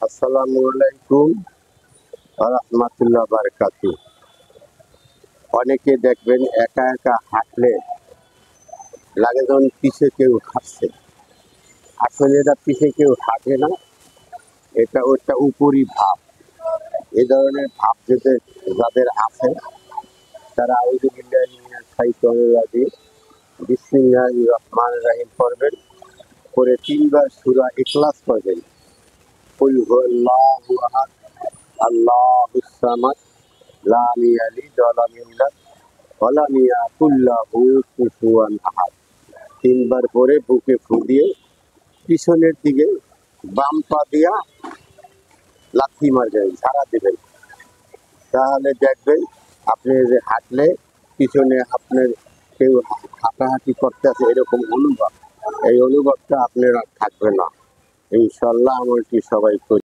আসসালামু আলাইকুম ওয়া রাহমাতুল্লাহি ওয়া বারাকাতুহু। অনেকে দেখবেন একা একা হাঁটলে লাগে যেন পিছে কেউ হাঁটছে। আসলে এটা পিছে কেউ হাঁটে না, এটা ওটা উপরি ভাব। এ ধরনের ভাব যাদের আছে তারা আউযু বিল্লাহি মিনাশ শাইতানির রাজিম বিসমিল্লাহির রহমানির রহিম পড়বেন, পরে ৩ বার সূরা ইখলাস পড়বেন। কুল হুয়াল্লাহু আহাদ আল্লাহুস সামাদ লাম ইয়ালিদ ওয়া লাম ইউলাদ ওয়া লাম ইয়াকুল লাহু কুফুয়ান আহাদ। ৩ বার পরে বুকে ফু দিয়ে পিছনের দিকে বাম পা দিয়া লাথি মারবেন, ঝাড়া দিবেন। তাহলে দেখবেন আপনি যে হাঁটলে পিছনে আপনার কেউ হাঁটাহাঁটি করতে আছে এরকম অনুভব, এই অনুভবটা আপনার আর থাকবে না। ইনশাল্লাহ আমলটি সবাই করি।